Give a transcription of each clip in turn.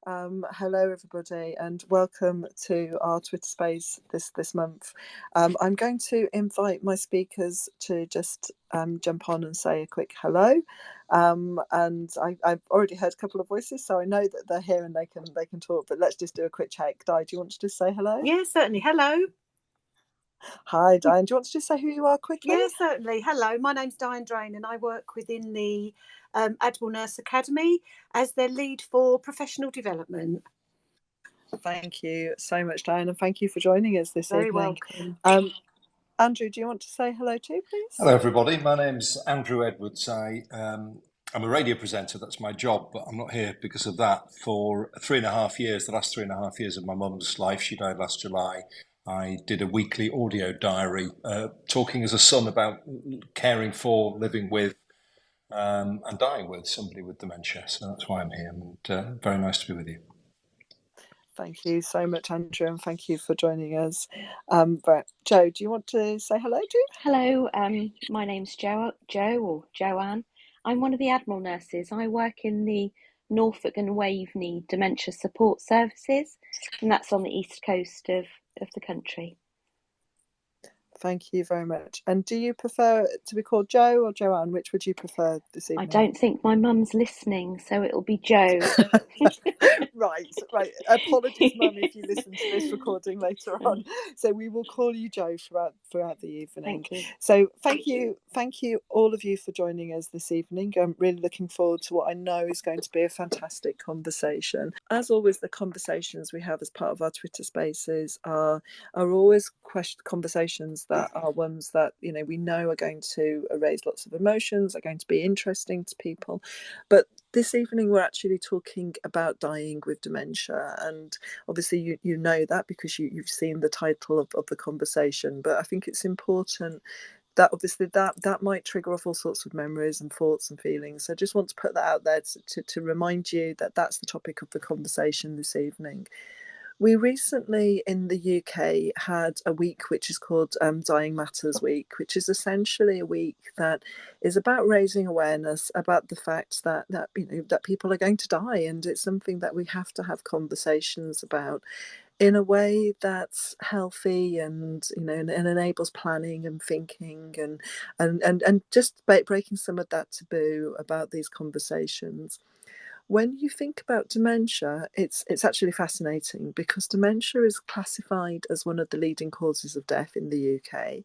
Hello, everybody, and welcome to our Twitter space this month. I'm going to invite my speakers to just jump on and say a quick hello. And I've already heard a couple of voices, so I know that they're here and they can talk. But let's just do a quick check. Di, do you want to just say hello? Yeah, certainly. Hello. Hi, Diane. Do you want to just say who you are quickly? Yeah, certainly. Hello, my name's Diane, and I work within the Admiral Nurse Academy as their lead for professional development. Thank you so much, Diane, and thank you for joining us this Very evening. welcome. Andrew, do you want to say hello too, please? Hello, everybody. My name's Andrew Edwards. I'm a radio presenter. That's my job, but I'm not here because of that. For 3.5 years, the last 3.5 years of my mum's life, she died last July, I did a weekly audio diary talking as a son about caring for, living with, and dying with somebody with dementia. So that's why I'm here, and very nice to be with you. Thank you so much, Andrew, and thank you for joining us. But Jo, do you want to say hello, Jo? Hello, my name's Jo or Joanne. I'm one of the Admiral nurses. I work in the Norfolk and Waveney Dementia Support Services, and that's on the east coast of the country. Thank you very much. And do you prefer to be called Jo or Joanne? Which would you prefer this evening? I don't think my mum's listening, so it'll be Jo. Right. Apologies, Mum, if you listen to this recording later on. So we will call you Jo throughout the evening. Thank you. So thank you all of you for joining us this evening. I'm really looking forward to what I know is going to be a fantastic conversation. As always, the conversations we have as part of our Twitter spaces are always conversations that are ones that we know are going to raise lots of emotions, are going to be interesting to people, but this evening we're actually talking about dying with dementia, and obviously you know that because you've seen the title of the conversation. But I think it's important that obviously that might trigger off all sorts of memories and thoughts and feelings. So I just want to put that out there to remind you that that's the topic of the conversation this evening. We recently in the UK had a week which is called Dying Matters Week, which is essentially a week that is about raising awareness about the fact that people are going to die, and it's something that we have to have conversations about in a way that's healthy and and enables planning and thinking and just breaking some of that taboo about these conversations. When you think about dementia, it's actually fascinating because dementia is classified as one of the leading causes of death in the UK.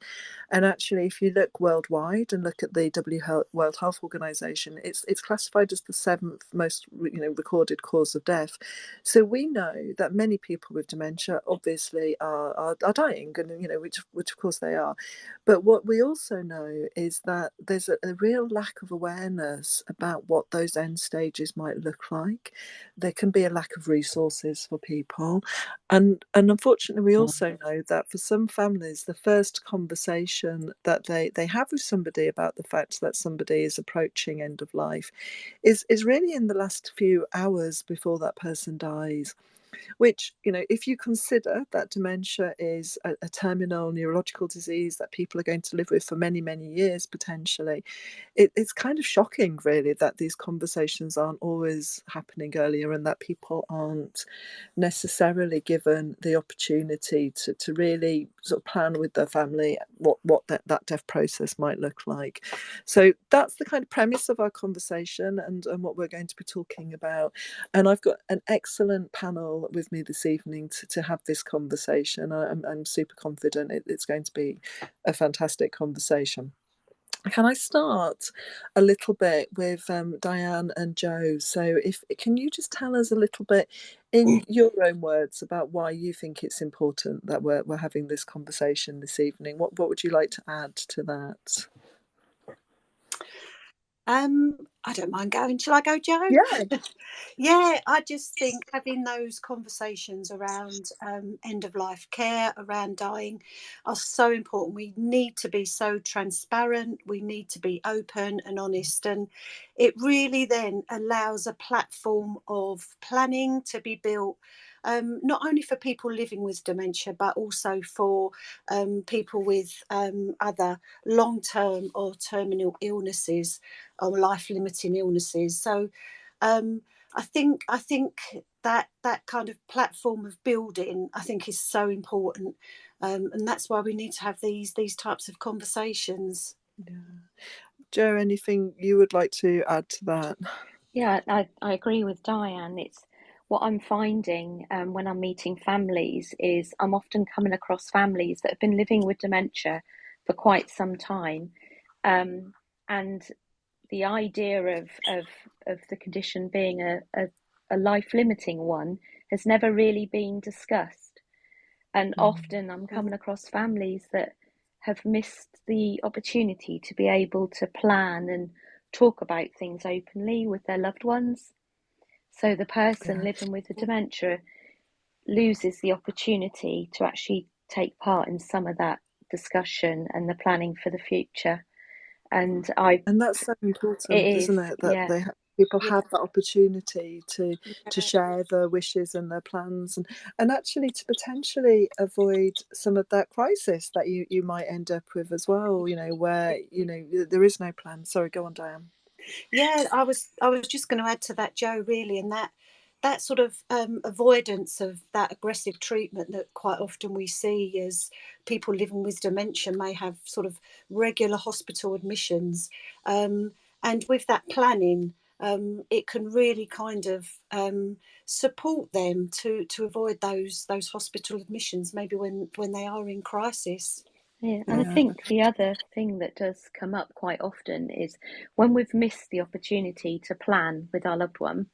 And actually, if you look worldwide and look at the World Health Organization, it's classified as the 7th most recorded cause of death. So we know that many people with dementia obviously are dying, and which of course they are. But what we also know is that there's a real lack of awareness about what those end stages might look like. There can be a lack of resources for people, and unfortunately we also know that for some families the first conversation that they have with somebody about the fact that somebody is approaching end of life is really in the last few hours before that person dies. Which, if you consider that dementia is a terminal neurological disease that people are going to live with for many, many years potentially, it's kind of shocking, really, that these conversations aren't always happening earlier and that people aren't necessarily given the opportunity to really sort of plan with their family what that death process might look like. So that's the kind of premise of our conversation and what we're going to be talking about. And I've got an excellent panel with me this evening to have this conversation. I'm super confident it's going to be a fantastic conversation. Can I start a little bit with Diane and Jo? So can you just tell us a little bit in your own words about why you think it's important that we're having this conversation this evening? What would you like to add to that? I don't mind going. Shall I go, Jo? Yeah. Yeah, I just think having those conversations around end of life care, around dying, are so important. We need to be so transparent. We need to be open and honest, and it really then allows a platform of planning to be built. Not only for people living with dementia, but also for people with other long-term or terminal illnesses or life-limiting illnesses. So I think that kind of platform of building, I think, is so important, and that's why we need to have these types of conversations. Yeah. Jo, anything you would like to add to that? Yeah, I agree with Diane. It's what I'm finding when I'm meeting families is I'm often coming across families that have been living with dementia for quite some time, and the idea of the condition being a life-limiting one has never really been discussed. And often I'm coming across families that have missed the opportunity to be able to plan and talk about things openly with their loved ones. So the person living with the dementia loses the opportunity to actually take part in some of that discussion and the planning for the future. And that's so important, isn't it? That people have that opportunity to share their wishes and their plans, and actually to potentially avoid some of that crisis that you might end up with as well. Where there is no plan. Sorry, go on, Diane. Yeah, I was just going to add to that, Jo, really, and that sort of avoidance of that aggressive treatment that quite often we see as people living with dementia may have sort of regular hospital admissions, and with that planning, it can really kind of support them to avoid those hospital admissions, maybe when they are in crisis. Yeah, and I think the other thing that does come up quite often is when we've missed the opportunity to plan with our loved one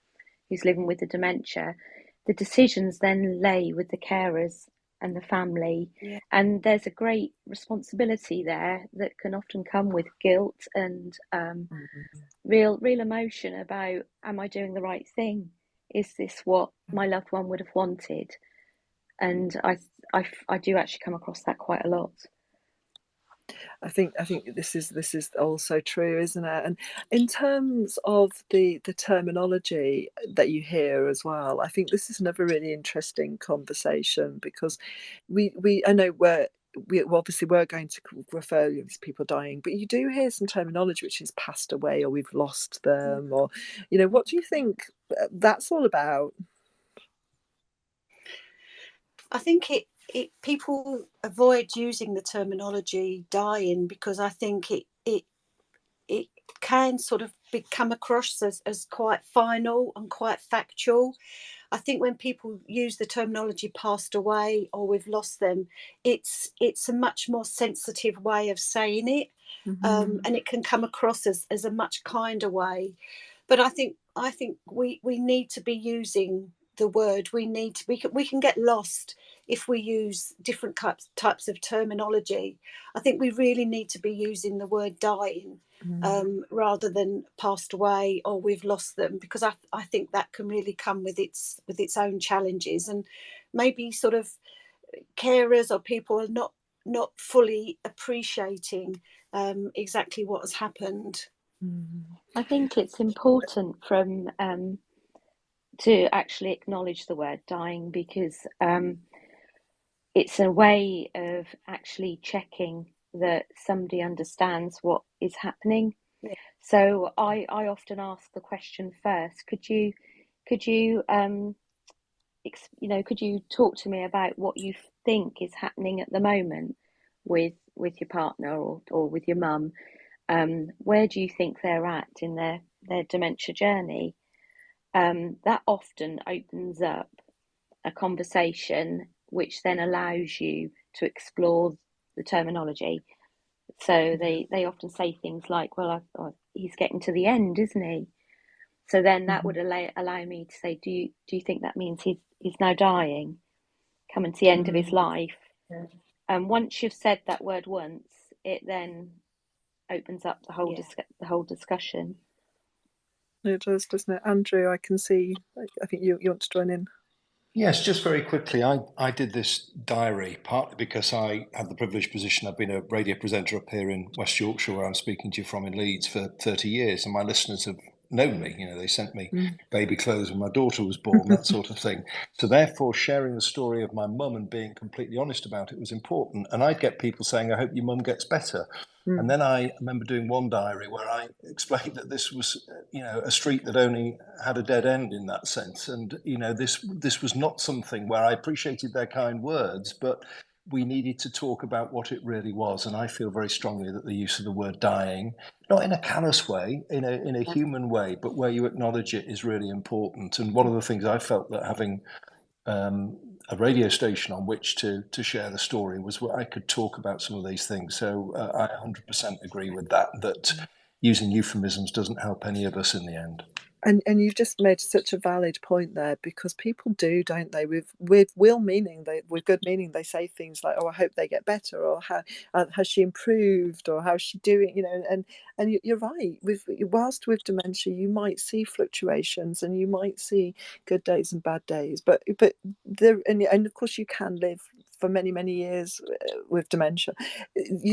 who's living with the dementia, the decisions then lay with the carers and the family. Yeah. And there's a great responsibility there that can often come with guilt and real emotion about, am I doing the right thing? Is this what my loved one would have wanted? And I do actually come across that quite a lot. I think this is also true, isn't it? And in terms of the terminology that you hear as well, I think this is another really interesting conversation, because I know we obviously we're going to refer to people dying, but you do hear some terminology which is passed away, or we've lost them, or what do you think that's all about? I think people avoid using the terminology dying because I think it can sort of come across as quite final and quite factual. I think when people use the terminology passed away or we've lost them, it's a much more sensitive way of saying it, and it can come across as a much kinder way. But I think we need to be using the word. We can get lost if we use different types of terminology. I think we really need to be using the word dying rather than passed away or we've lost them, because I think that can really come with its own challenges, and maybe sort of carers or people are not fully appreciating exactly what has happened. I think it's important to actually acknowledge the word dying, because it's a way of actually checking that somebody understands what is happening. Yeah. So I often ask the question first, could you could you talk to me about what you think is happening at the moment with your partner or with your mum? Where do you think they're at in their dementia journey? That often opens up a conversation which then allows you to explore the terminology. So they often say things like, well, he's getting to the end, isn't he? So then that would allow me to say, do you think that means he's now dying, coming to the end of his life? And once you've said that word once, it then opens up the whole discussion. It does, doesn't it? Andrew, I can see, I think you want to join in. Yes, just very quickly, I did this diary partly because I had the privileged position. I've been a radio presenter up here in West Yorkshire, where I'm speaking to you from in Leeds, for 30 years, and my listeners have known me. They sent me baby clothes when my daughter was born, that sort of thing. So therefore, sharing the story of my mum and being completely honest about it was important. And I'd get people saying, I hope your mum gets better. And then I remember doing one diary where I explained that this was, a street that only had a dead end in that sense. And, this was not something where I appreciated their kind words, but we needed to talk about what it really was. And I feel very strongly that the use of the word dying, not in a callous way, in a human way, but where you acknowledge it, is really important. And one of the things I felt that having a radio station on which to share the story was where I could talk about some of these things. So I 100% agree with that using euphemisms doesn't help any of us in the end. And you've just made such a valid point there, because people do, don't they? With real meaning, with good meaning, they say things like, "Oh, I hope they get better," or "How has she improved?" or "How's she doing?" And you're right. Whilst with dementia, you might see fluctuations, and you might see good days and bad days, but there, and of course you can live for many years with dementia.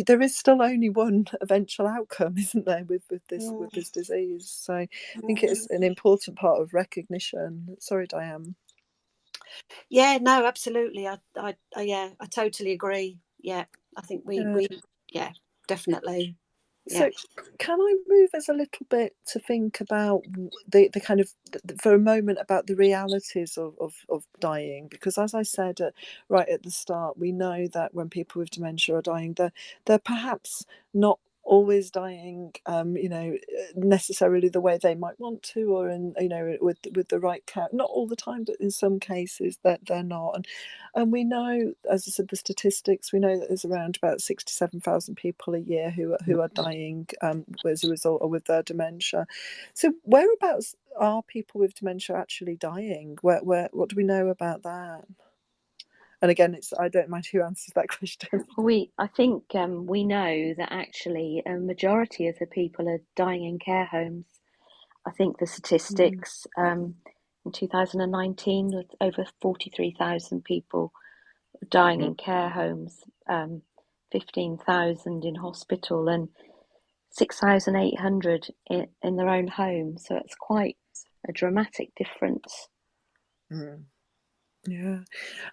There is still only one eventual outcome, isn't there, with this disease? So I think it's an important part of recognition. Sorry, Diane. Yeah, no, absolutely. I totally agree. Yeah, I think we definitely. So can I move us a little bit to think about the kind of, for a moment, about the realities of dying? Because as I said right at the start, we know that when people with dementia are dying, they're perhaps not always dying necessarily the way they might want to, or with the right care. Not all the time, but in some cases that they're not. And we know, as I said, the statistics, we know that there's around about 67,000 people a year who are dying as a result or with their dementia. So whereabouts are people with dementia actually dying? Where what do we know about that? And again, I don't mind who answers that question. I think we know that actually a majority of the people are dying in care homes. I think the statistics in 2019 was over 43,000 people dying in care homes, 15,000 in hospital, and 6,800 in their own home. So it's quite a dramatic difference. Yeah.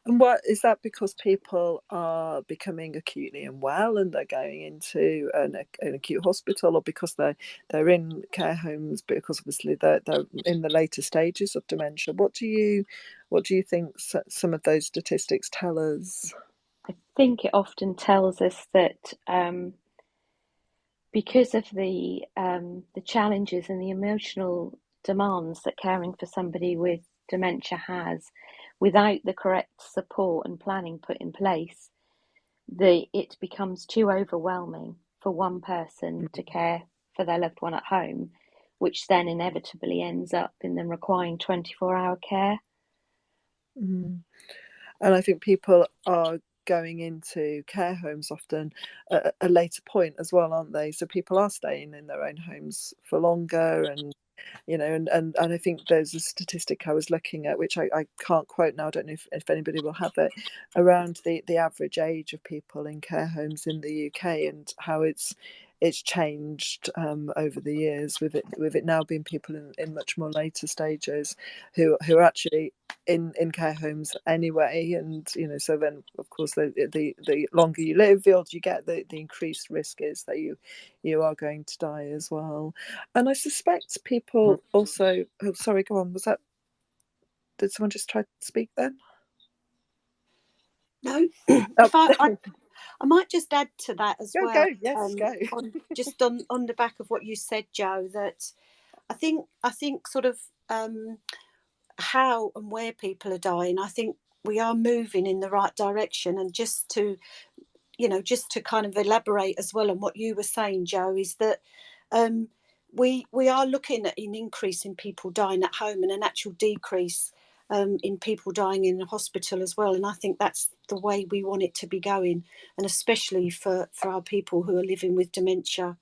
And what is that? Because people are becoming acutely unwell and they're going into an acute hospital, or because they're in care homes because obviously they're in the later stages of dementia? What do you think some of those statistics tell us? I think it often tells us that because of the challenges and the emotional demands that caring for somebody with dementia has, without the correct support and planning put in place, it becomes too overwhelming for one person to care for their loved one at home, which then inevitably ends up in them requiring 24-hour care. And I think people are going into care homes often at a later point as well, aren't they? So people are staying in their own homes for longer, and and I think there's a statistic I was looking at, which I can't quote now, I don't know if anybody will have it, around the average age of people in care homes in the UK, and how it's changed over the years, with it now being people in much more later stages who are actually in care homes anyway. And so then of course the longer you live, the older you get, the increased risk is that you are going to die as well. And I suspect people also, oh sorry, go on, did someone just try to speak then? No. If I might just add to that as well. Go. Yes, go. on the back of what you said, Jo, that I think sort of how and where people are dying, I think we are moving in the right direction. And just to kind of elaborate as well on what you were saying, Jo, is that we are looking at an increase in people dying at home and an actual decrease in people dying in the hospital as well. And I think that's the way we want it to be going, and especially for our people who are living with dementia.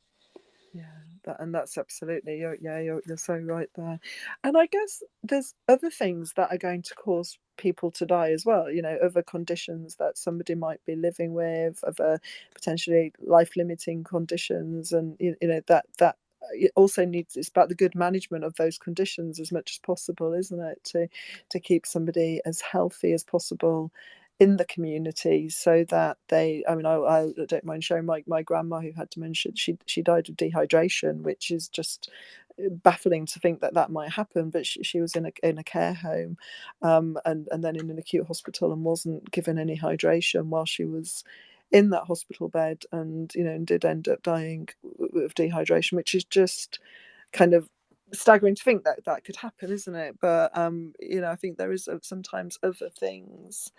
Yeah, that's absolutely, you're so right there. And I guess there's other things that are going to cause people to die as well, other conditions that somebody might be living with, other potentially life-limiting conditions, and that it also it's about the good management of those conditions as much as possible, isn't it, to keep somebody as healthy as possible in the community, so that they, I mean, I don't mind sharing, my grandma who had dementia, she died of dehydration, which is just baffling to think that that might happen, but she was in a care home, and then in an acute hospital, and wasn't given any hydration while she was in that hospital bed, and and did end up dying of dehydration, which is just kind of staggering to think that that could happen, isn't it? But I think there is sometimes other things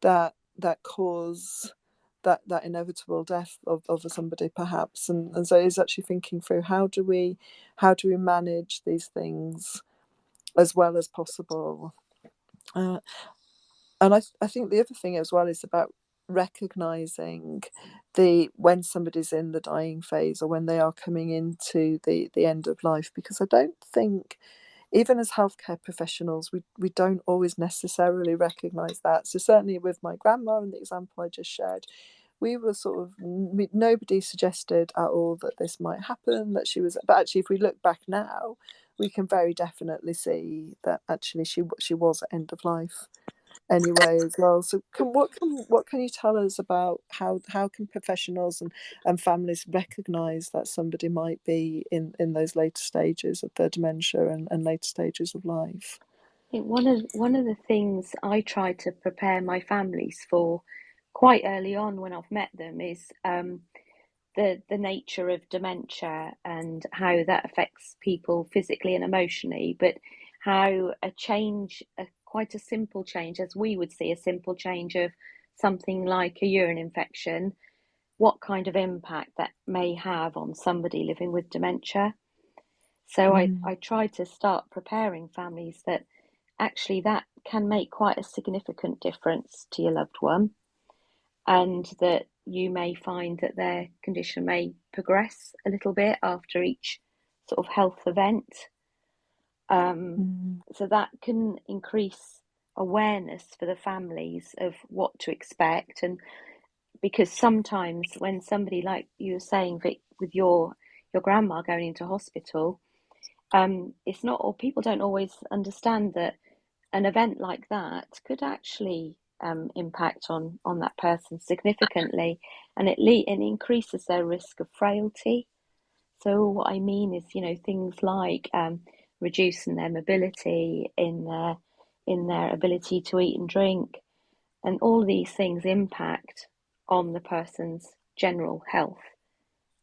that cause that inevitable death of somebody, perhaps, and so it's actually thinking through, how do we manage these things as well as possible. And I think the other thing as well is about recognizing when somebody's in the dying phase, or when they are coming into the end of life, because I don't think, even as healthcare professionals, we don't always necessarily recognize that. So certainly with my grandma and the example I just shared, we were sort of, nobody suggested at all that this might happen, that she was, but actually if we look back now, we can very definitely see that actually she was at end of life anyway as well. So what can you tell us about how can professionals and families recognise that somebody might be in those later stages of their dementia and later stages of life? I think one of the things I try to prepare my families for quite early on when I've met them is the nature of dementia and how that affects people physically and emotionally, but how quite a simple change, as we would see a simple change of something like a urine infection, what kind of impact that may have on somebody living with dementia. So I try to start preparing families that actually that can make quite a significant difference to your loved one, and that you may find that their condition may progress a little bit after each sort of health event. So that can increase awareness for the families of what to expect. And because sometimes when somebody, like you were saying, Vic, with your grandma going into hospital, it's not, or people don't always understand that an event like that could actually impact on that person significantly, and it increases their risk of frailty. So what I mean is, things like reducing their mobility, in their ability to eat and drink, and all these things impact on the person's general health,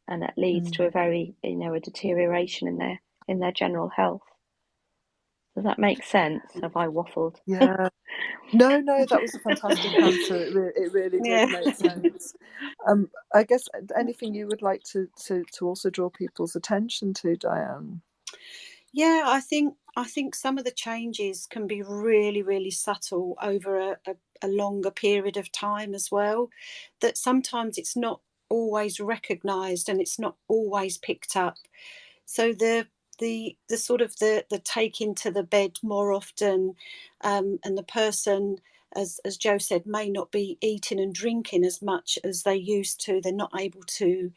and that leads to a very a deterioration in their general health. Does that make sense? Have I waffled? Yeah. No, that was a fantastic answer. It really did make sense. I guess anything you would like to also draw people's attention to, Diane? Yeah, I think some of the changes can be really, really subtle over a longer period of time as well. That sometimes it's not always recognised and it's not always picked up. So the sort of the taking to the bed more often, and the person, as Joe said, may not be eating and drinking as much as they used to. They're not able to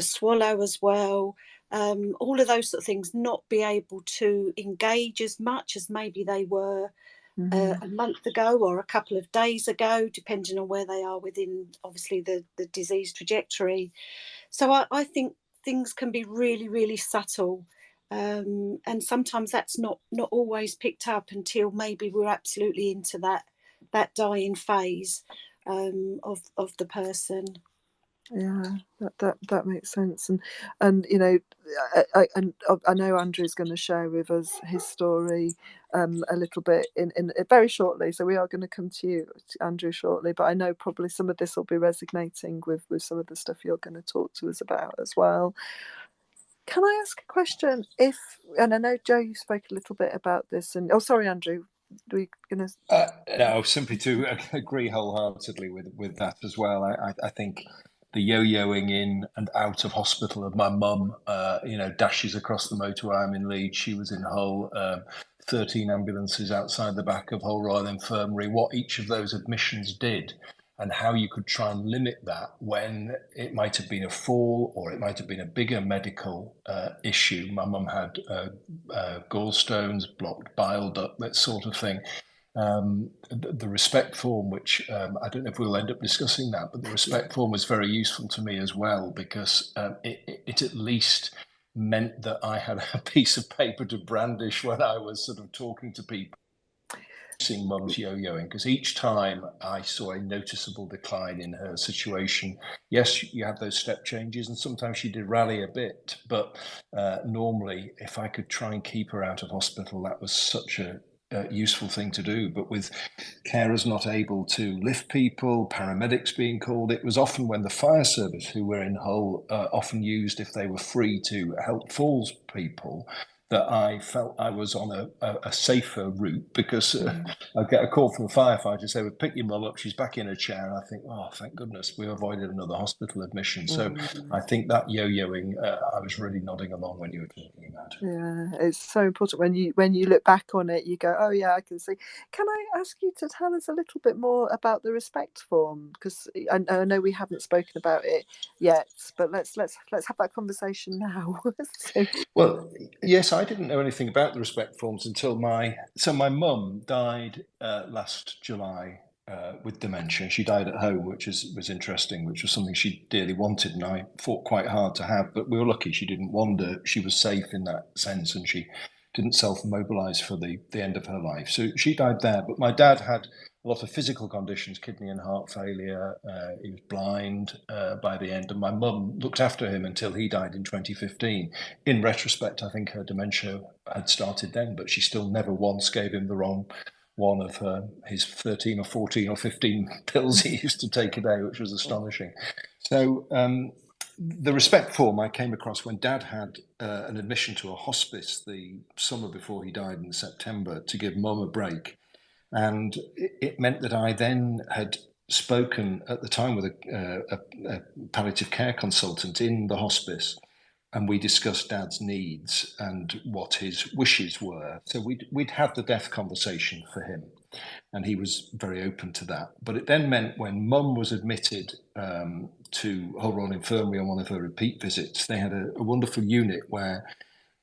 swallow as well. All of those sort of things, not be able to engage as much as maybe they were a month ago or a couple of days ago, depending on where they are within, obviously, the disease trajectory. So I think things can be really, really subtle, and sometimes that's not always picked up until maybe we're absolutely into that dying phase of the person. Yeah, that makes sense, and I know Andrew's going to share with us his story a little bit in very shortly. So we are going to come to you, Andrew, shortly. But I know probably some of this will be resonating with some of the stuff you're going to talk to us about as well. Can I ask a question? And I know, Joe, you spoke a little bit about this, and sorry, Andrew. No, simply to agree wholeheartedly with that as well. I think the yo-yoing in and out of hospital of my mum, dashes across the motorway. I'm in Leeds. She was in Hull. 13 ambulances outside the back of Hull Royal Infirmary. What each of those admissions did, and how you could try and limit that when it might have been a fall or it might have been a bigger medical issue. My mum had gallstones, blocked bile duct, that sort of thing. The respect form, which I don't know if we'll end up discussing that, but the respect form was very useful to me as well, because it at least meant that I had a piece of paper to brandish when I was sort of talking to people. Seeing mum's yo-yoing, because each time I saw a noticeable decline in her situation. Yes, you had those step changes, and sometimes she did rally a bit, but normally, if I could try and keep her out of hospital, that was such a useful thing to do. But with carers not able to lift people, paramedics being called, it was often when the fire service, who were in Hull, often used if they were free to help falls people, that I felt I was on a safer route, because I'd get a call from a firefighter say, "We'll pick your mum up, she's back in her chair." And I think, oh, thank goodness we avoided another hospital admission. So I think that yo-yoing, I was really nodding along when you were talking about it. Yeah, it's so important when you look back on it, you go, oh yeah, I can see. Can I ask you to tell us a little bit more about the respect form? Because I know we haven't spoken about it yet, but let's have that conversation now. So, well, yes, I didn't know anything about the respect forms until my mum died last July with dementia. She died at home, which was interesting, which was something she dearly wanted, and I fought quite hard to have. But we were lucky; she didn't wander. She was safe in that sense, and she didn't self-mobilise for the end of her life. So she died there. But my dad had a lot of physical conditions, kidney and heart failure. He was blind by the end, and my mum looked after him until he died in 2015. In retrospect, I think her dementia had started then, but she still never once gave him the wrong one of his 13 or 14 or 15 pills he used to take a day, which was astonishing. So the respect form I came across when Dad had an admission to a hospice the summer before he died in September, to give Mum a break. And it meant that I then had spoken at the time with a palliative care consultant in the hospice, and we discussed Dad's needs and what his wishes were. So we'd had the death conversation for him, and he was very open to that. But it then meant when Mum was admitted to Hull Royal Infirmary on one of her repeat visits, they had a wonderful unit where,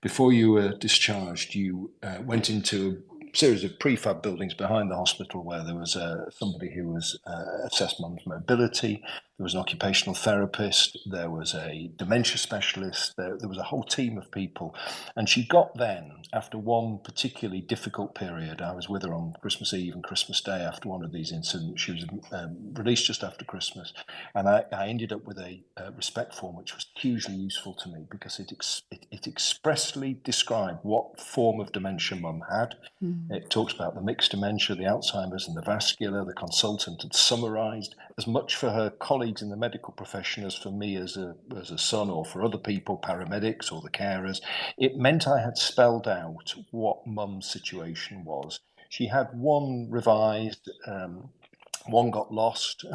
before you were discharged, you went into a series of prefab buildings behind the hospital where there was somebody who was assessed Mum's mobility. There was an occupational therapist, there was a dementia specialist, there was a whole team of people. And she got then, after one particularly difficult period, I was with her on Christmas Eve and Christmas Day after one of these incidents. She was released just after Christmas. And I ended up with a respect form, which was hugely useful to me, because it expressly described what form of dementia Mum had. It talks about the mixed dementia, the Alzheimer's and the vascular. The consultant had summarised, as much for her colleagues in the medical profession as for me as a son, or for other people, paramedics or the carers. It meant I had spelled out what Mum's situation was. She had one revised, one got lost,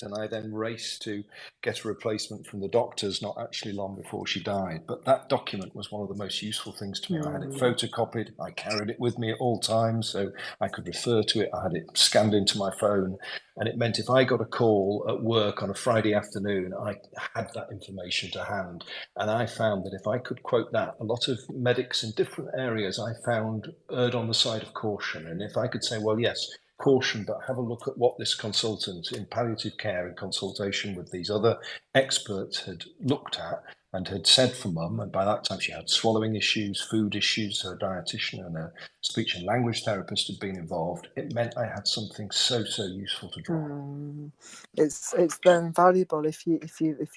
and I then raced to get a replacement from the doctors not actually long before she died. But that document was one of the most useful things to me. I had it photocopied, I carried it with me at all times so I could refer to it. I had it scanned into my phone, and it meant if I got a call at work on a Friday afternoon, I had that information to hand. And I found that if I could quote that, a lot of medics in different areas I found erred on the side of caution. And if I could say, well, yes, caution, but have a look at what this consultant in palliative care, in consultation with these other experts, had looked at and had said for Mum. And by that time she had swallowing issues, food issues, her dietitian and a speech and language therapist had been involved. It meant I had something so useful to draw on. It's very valuable if you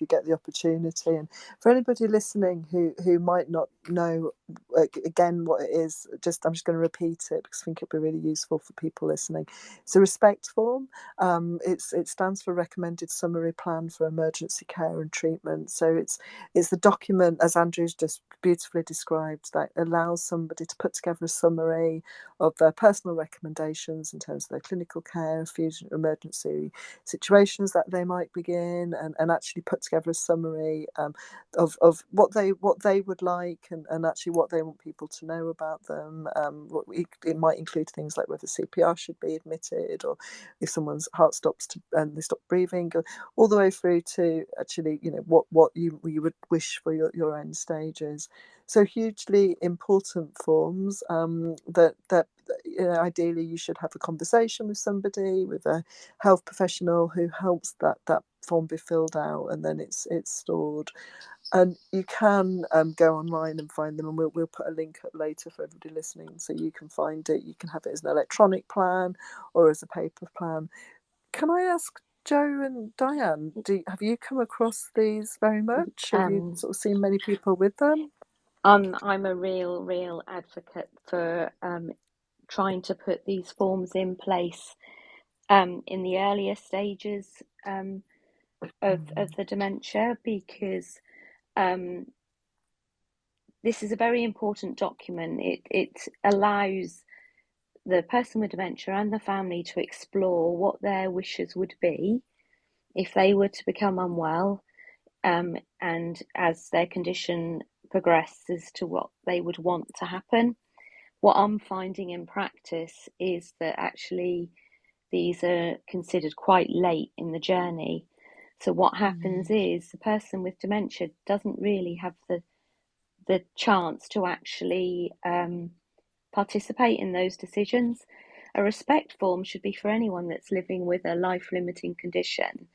get the opportunity. And for anybody listening who might not know again what it is, I'm just going to repeat it because I think it'll be really useful for people listening. It's a respect form. It stands for Recommended Summary Plan for Emergency Care and Treatment. So it's the document, as Andrew's just beautifully described, that allows somebody to put together a summary of their personal recommendations in terms of their clinical care, fusion emergency situations that they might begin, and actually put together a summary of what they would like, and actually what they want people to know about them. It might include things like whether CPR should be admitted, or if someone's heart stops and they stop breathing, all the way through to actually what you would wish for your end stages. So hugely important forms that ideally you should have a conversation with somebody, with a health professional who helps that form be filled out, and then it's stored. And you can go online and find them, and we'll put a link up later for everybody listening, so you can find it. You can have it as an electronic plan or as a paper plan. Can I ask Joe and Diane, have you come across these very much? Have you sort of seen many people with them? I'm a real advocate for trying to put these forms in place in the earlier stages of the dementia, because this is a very important document. It allows the person with dementia and the family to explore what their wishes would be if they were to become unwell, and as their condition progresses to what they would want to happen. What I'm finding in practice is that actually these are considered quite late in the journey. So what happens is the person with dementia doesn't really have the chance to actually participate in those decisions. A respect form should be for anyone that's living with a life-limiting condition,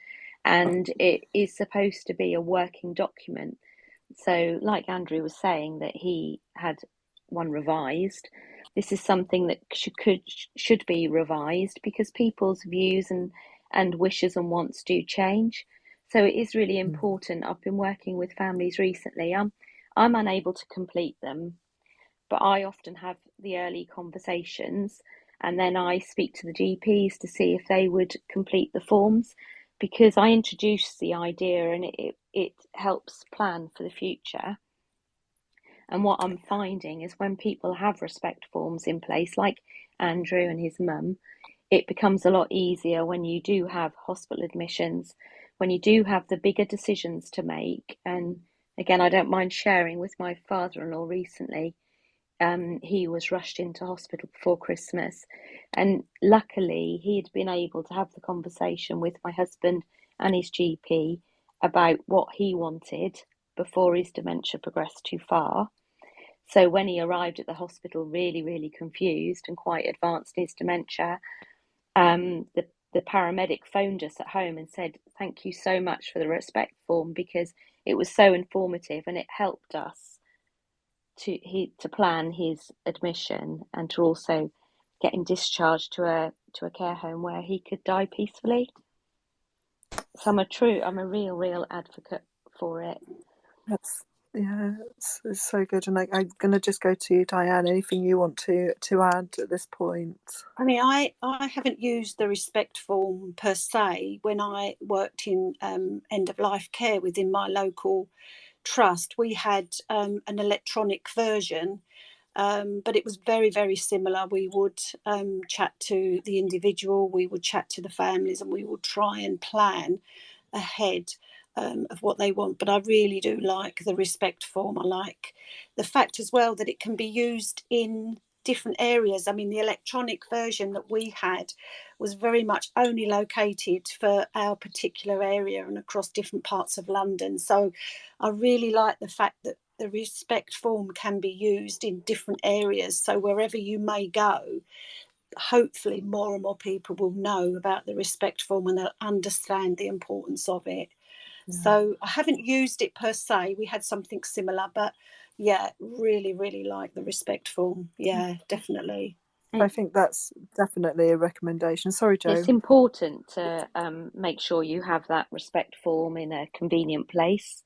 and it is supposed to be a working document. So like Andrew was saying, that he had one revised, this is something that should be revised, because people's views and wishes and wants do change. So it is really important. I've been working with families recently. I'm unable to complete them, but I often have the early conversations, and then I speak to the GPs to see if they would complete the forms, because I introduce the idea and it helps plan for the future. And what I'm finding is when people have respect forms in place, like Andrew and his mum, it becomes a lot easier when you do have hospital admissions, when you do have the bigger decisions to make. And again, I don't mind sharing with my father-in-law recently. He was rushed into hospital before Christmas, and luckily he had been able to have the conversation with my husband and his GP about what he wanted before his dementia progressed too far. So when he arrived at the hospital really confused and quite advanced in his dementia, the paramedic phoned us at home and said, thank you so much for the respect form, because it was so informative and it helped us to plan his admission and to also get him discharged to a care home where he could die peacefully. So I'm a real advocate for it. It's so good. And I'm going to just go to you, Diane. Anything you want to add at this point? I mean, I haven't used the respect form per se when I worked in end of life care within my local trust. We had an electronic version, but it was very similar. We would chat to the individual, we would chat to the families, and we would try and plan ahead of what they want. But I really do like the respect form. I like the fact as well that it can be used in different areas. I mean, the electronic version that we had was very much only located for our particular area and across different parts of London. So I really like the fact that the respect form can be used in different areas. So wherever you may go, hopefully more and more people will know about the respect form and they'll understand the importance of it. So I haven't used it per se. We had something similar, but really like the respect form. Yeah, definitely. I think that's definitely a recommendation. Sorry, Joe. It's important to make sure you have that respect form in a convenient place,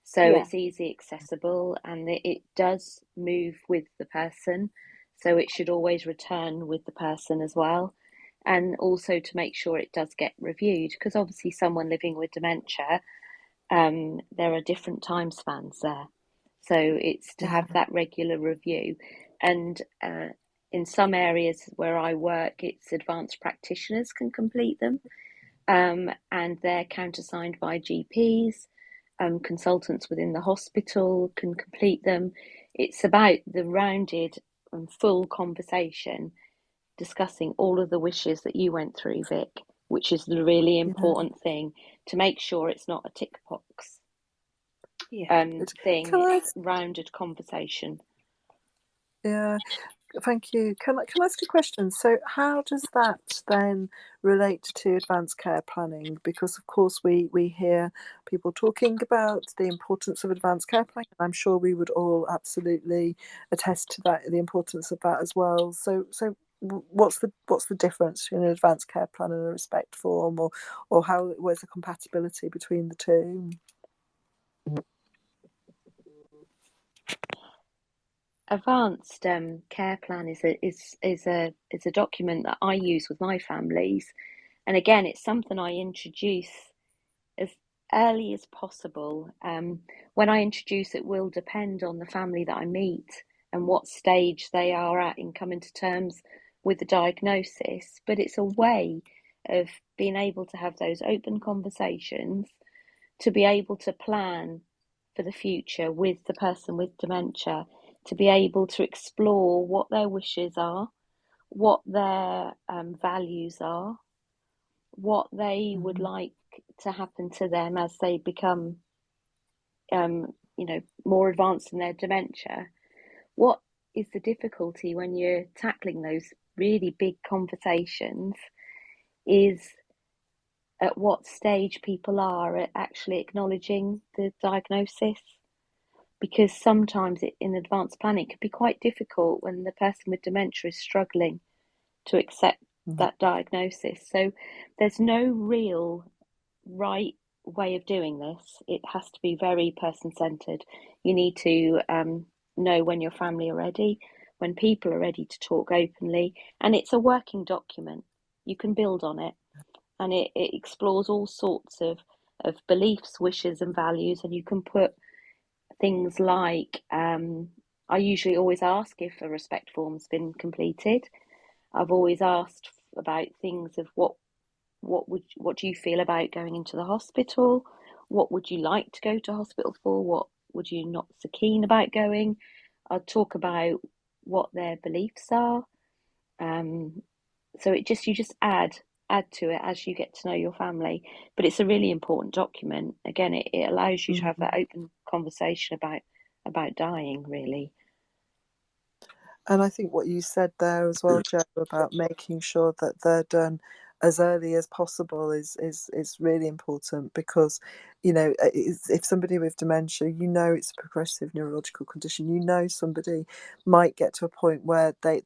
so it's easy accessible, and it does move with the person, so it should always return with the person as well. And also to make sure it does get reviewed, because obviously someone living with dementia, there are different time spans there, so it's to have that regular review. And in some areas where I work, it's advanced practitioners can complete them, and they're countersigned by GPs. Consultants within the hospital can complete them. It's about the rounded and full conversation discussing all of the wishes that you went through, Vic, which is the really important thing, to make sure it's not a tick box. Can I, rounded conversation. yeah, thank you. Can I ask a question? So how does that then relate to advanced care planning? Because of course we hear people talking about the importance of advanced care planning, and I'm sure we would all absolutely attest to that, the importance of that as well. So what's the difference between an advanced care plan and a respect form, or where's the compatibility between the two? Advanced care plan is a document that I use with my families, and again, it's something I introduce as early as possible. When I introduce it will depend on the family that I meet and what stage they are at in coming to terms with the diagnosis, but it's a way of being able to have those open conversations, to be able to plan for the future with the person with dementia, to be able to explore what their wishes are, what their values are, what they would like to happen to them as they become, more advanced in their dementia. What is the difficulty when you're tackling those really big conversations is at what stage people are at actually acknowledging the diagnosis. Because sometimes in advanced planning, it can be quite difficult when the person with dementia is struggling to accept that diagnosis. So there's no real right way of doing this. It has to be very person-centred. You need to know when your family are ready, when people are ready to talk openly, and it's a working document. You can build on it, and it explores all sorts of beliefs, wishes and values, and you can put things like I usually always ask if a respect form's been completed. I've always asked about things of what do you feel about going into the hospital? What would you like to go to hospital for? What would you not so keen about going? I'll talk about what their beliefs are. So you just add to it as you get to know your family. But it's a really important document. Again, it allows you to have that open conversation about dying, really. And I think what you said there as well, Jo, about making sure that they're done as early as possible is really important, because if somebody with dementia, it's a progressive neurological condition, somebody might get to a point where they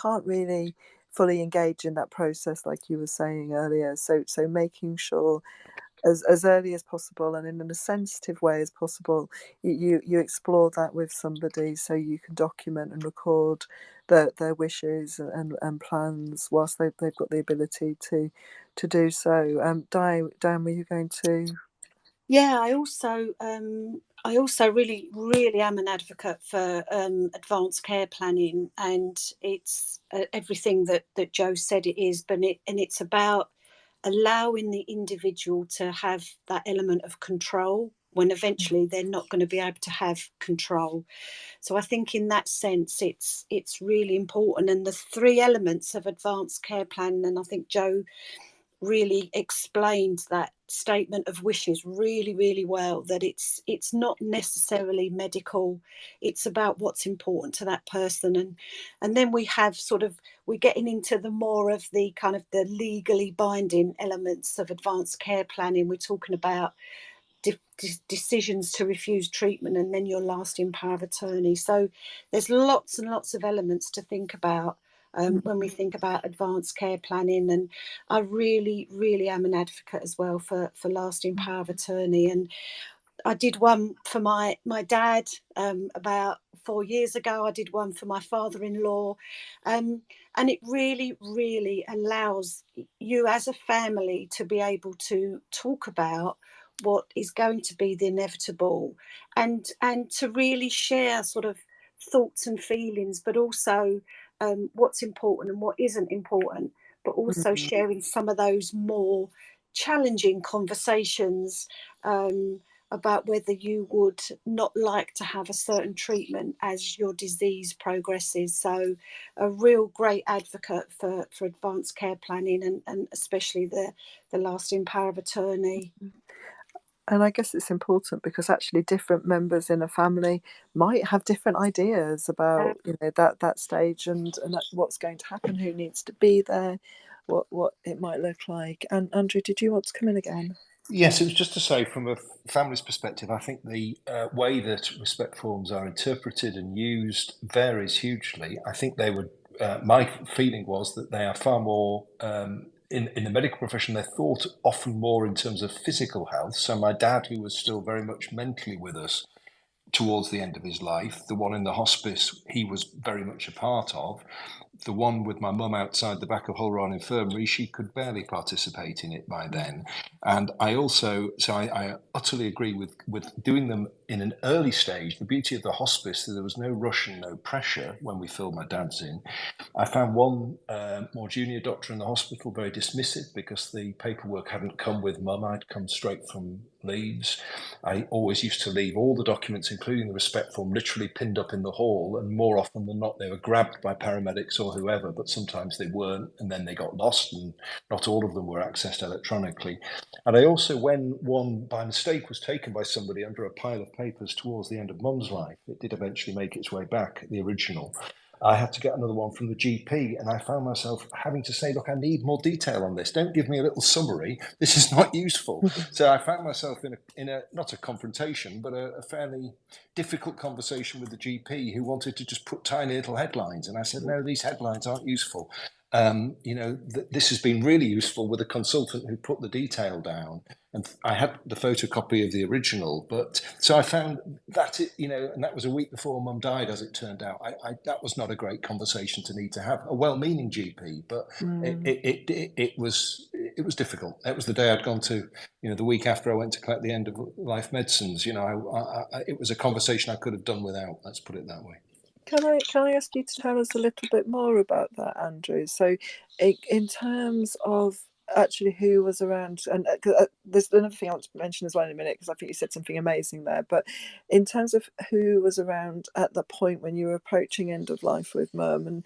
can't really fully engage in that process, like you were saying earlier. So making sure as early as possible and in a sensitive way as possible, you explore that with somebody, so you can document and record their wishes and plans whilst they've got the ability to do so. Diane, were you going to? Yeah, I also really, really am an advocate for advanced care planning, and it's everything that Jo said it is, but it's about allowing the individual to have that element of control when eventually they're not going to be able to have control. So I think in that sense, it's really important. And the three elements of advanced care planning, and I think Jo really explained that statement of wishes really, really well, that it's not necessarily medical, it's about what's important to that person. And then we have we're getting into the more of the kind of the legally binding elements of advanced care planning. We're talking about decisions to refuse treatment, and then your lasting power of attorney. So there's lots and lots of elements to think about when we think about advanced care planning. And I really, really am an advocate as well for lasting power of attorney. And I did one for my dad about 4 years ago. I did one for my father-in-law. And it really, really allows you as a family to be able to talk about what is going to be the inevitable, and to really share sort of thoughts and feelings, but also what's important and what isn't important, but also sharing some of those more challenging conversations about whether you would not like to have a certain treatment as your disease progresses. So a real great advocate for advanced care planning, and especially the lasting power of attorney. And I guess it's important because actually different members in a family might have different ideas about that stage and what's going to happen, who needs to be there, what it might look like. And Andrew, did you want to come in again? Yes, it was just to say, from a family's perspective, I think the way that respect forms are interpreted and used varies hugely. I think they would. My feeling was that they are far more in the medical profession. They're thought often more in terms of physical health. So my dad, who was still very much mentally with us towards the end of his life, the one in the hospice, he was very much a part of. The one with my mum outside the back of Hull Run Infirmary, she could barely participate in it by then. And I utterly agree with doing them in an early stage. The beauty of the hospice, that there was no rush and no pressure when we filled my dad's in. I found one more junior doctor in the hospital very dismissive because the paperwork hadn't come with mum. I'd come straight from Leeds. I always used to leave all the documents, including the respect form, literally pinned up in the hall, and more often than not they were grabbed by paramedics or whoever, but sometimes they weren't, and then they got lost, and not all of them were accessed electronically. And I also, when one by mistake was taken by somebody under a pile of papers towards the end of mum's life, it did eventually make its way back, the original, I had to get another one from the GP, and I found myself having to say, look, I need more detail on this. Don't give me a little summary. This is not useful. So I found myself in a not a confrontation, but a fairly difficult conversation with the GP, who wanted to just put tiny little headlines. And I said, no, these headlines aren't useful. This has been really useful with a consultant who put the detail down. And I had the photocopy of the original, but so I found that and that was a week before mum died, as it turned out. That was not a great conversation to need to have. A well-meaning GP, but it was difficult. That was the day I'd gone to, the week after I went to collect the end of life medicines. It was a conversation I could have done without. Let's put it that way. Can I ask you to tell us a little bit more about that, Andrew? So, in terms of actually who was around, and there's another thing I want to mention as well in a minute, because I think you said something amazing there. But in terms of who was around at the point when you were approaching end of life with mum, and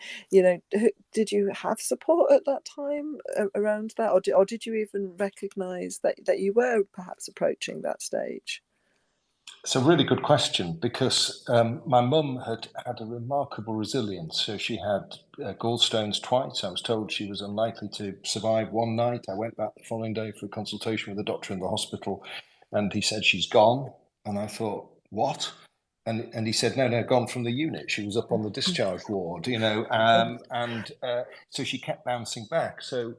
did you have support at that time around that, or did you even recognise that you were perhaps approaching that stage? It's a really good question, because my mum had a remarkable resilience. So she had gallstones twice. I was told she was unlikely to survive one night. I went back the following day for a consultation with the doctor in the hospital, and he said, she's gone. And I thought, what? And he said, no, gone from the unit. She was up on the discharge ward, so she kept bouncing back. So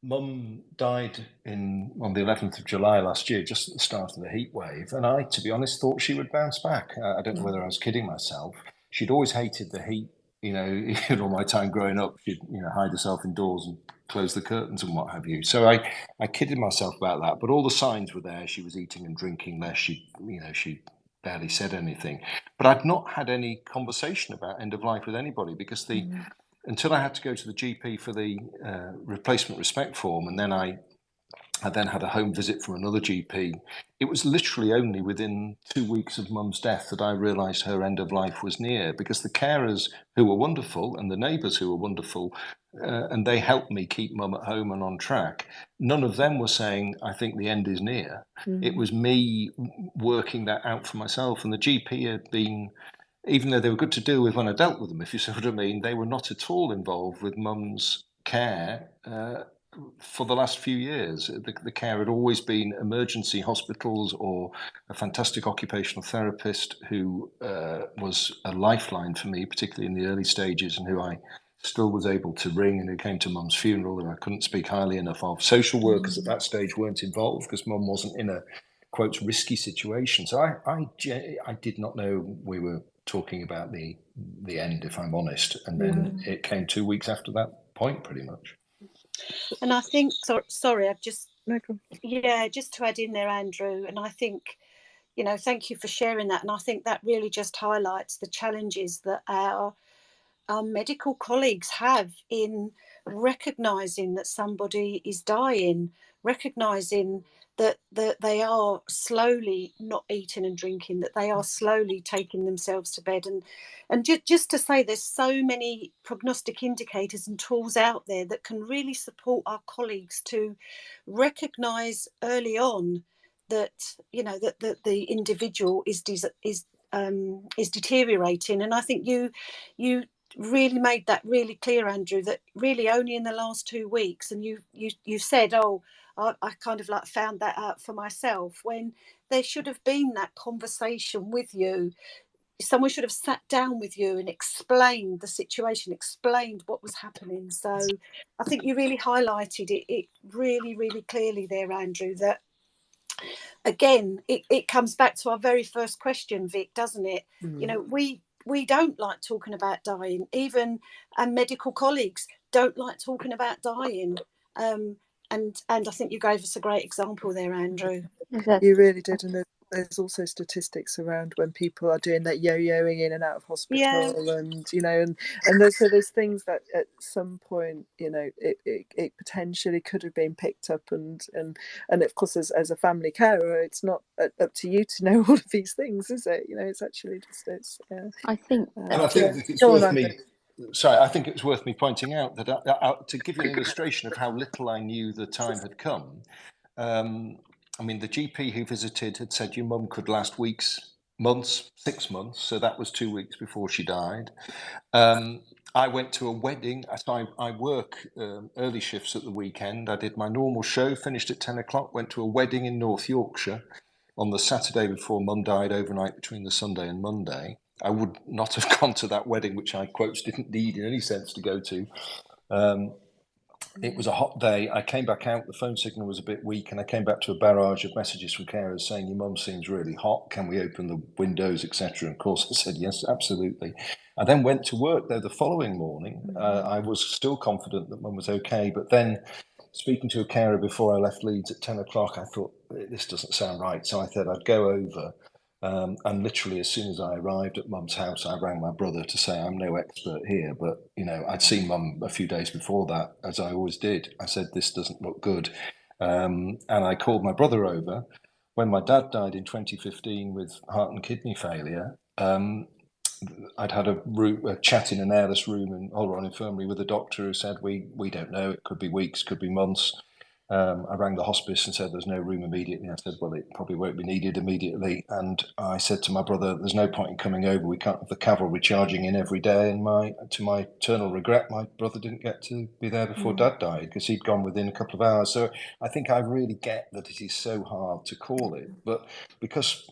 Mum died on the 11th of July last year, just at the start of the heat wave. And I, to be honest, thought she would bounce back. I don't know whether I was kidding myself. She'd always hated the heat. In all my time growing up, she'd hide herself indoors and close the curtains and what have you. So I kidded myself about that. But all the signs were there. She was eating and drinking less. She barely said anything. But I'd not had any conversation about end of life with anybody, because until I had to go to the GP for the replacement respect form, and then I then had a home visit from another GP. It was literally only within 2 weeks of mum's death that I realised her end of life was near, because the carers, who were wonderful, and the neighbours, who were wonderful, and they helped me keep mum at home and on track, none of them were saying, I think the end is near. It was me working that out for myself, and the GP had been, even though they were good to deal with when I dealt with them, if you see what I mean, they were not at all involved with mum's care for the last few years. The care had always been emergency hospitals, or a fantastic occupational therapist who was a lifeline for me, particularly in the early stages, and who I still was able to ring, and who came to mum's funeral, and I couldn't speak highly enough of. Social workers at that stage weren't involved, because mum wasn't in a, quote, risky situation. So I did not know we were talking about the end, if I'm honest. And then it came 2 weeks after that point, pretty much. And I think, sorry, I've just, just to add in there, Andrew, and I think, thank you for sharing that. And I think that really just highlights the challenges that our medical colleagues have in recognising that somebody is dying, recognising that they are slowly not eating and drinking, that they are slowly taking themselves to bed. And just to say, there's so many prognostic indicators and tools out there that can really support our colleagues to recognise early on that the individual is deteriorating. And I think you really made that really clear, Andrew, that really only in the last 2 weeks, and you said, oh, I kind of like found that out for myself, when there should have been that conversation with you. Someone should have sat down with you and explained the situation, explained what was happening. So I think you really highlighted it really, really clearly there, Andrew, that again, it comes back to our very first question, Vic, doesn't it? We don't like talking about dying. Even our medical colleagues don't like talking about dying. And I think you gave us a great example there, Andrew. You really did. And there's also statistics around when people are doing that yo-yoing in and out of hospital, and there's things that at some point it potentially could have been picked up, and of course as a family carer, it's not up to you to know all of these things, is it? It's actually just I think and I think it's worth me. Sorry, I think it's worth me pointing out that to give you an illustration of how little I knew the time had come. I mean, the GP who visited had said your mum could last weeks, months, 6 months. So that was 2 weeks before she died. I went to a wedding. I work early shifts at the weekend. I did my normal show, finished at 10 o'clock, went to a wedding in North Yorkshire on the Saturday before Mum died, overnight between the Sunday and Monday. I would not have gone to that wedding, which I, quotes, didn't need in any sense to go to. It was a hot day. I came back out, the phone signal was a bit weak, and I came back to a barrage of messages from carers saying, your mum seems really hot, can we open the windows, etc. And of course I said, yes, absolutely. I then went to work though the following morning. I was still confident that mum was okay, but then speaking to a carer before I left Leeds at 10 o'clock, I thought, this doesn't sound right. So I said I'd go over. And literally, as soon as I arrived at Mum's house, I rang my brother to say, I'm no expert here, but, I'd seen Mum a few days before that, as I always did. I said, this doesn't look good. And I called my brother over. When my dad died in 2015 with heart and kidney failure, I'd had a chat in an airless room in Oleron Infirmary with a doctor who said, we don't know, it could be weeks, could be months. I rang the hospice and said there's no room immediately. I said, well, it probably won't be needed immediately. And I said to my brother, there's no point in coming over. We can't have the cavalry charging in every day. And to my eternal regret, my brother didn't get to be there before Dad died because he'd gone within a couple of hours. So I think I really get that it is so hard to call it. But because,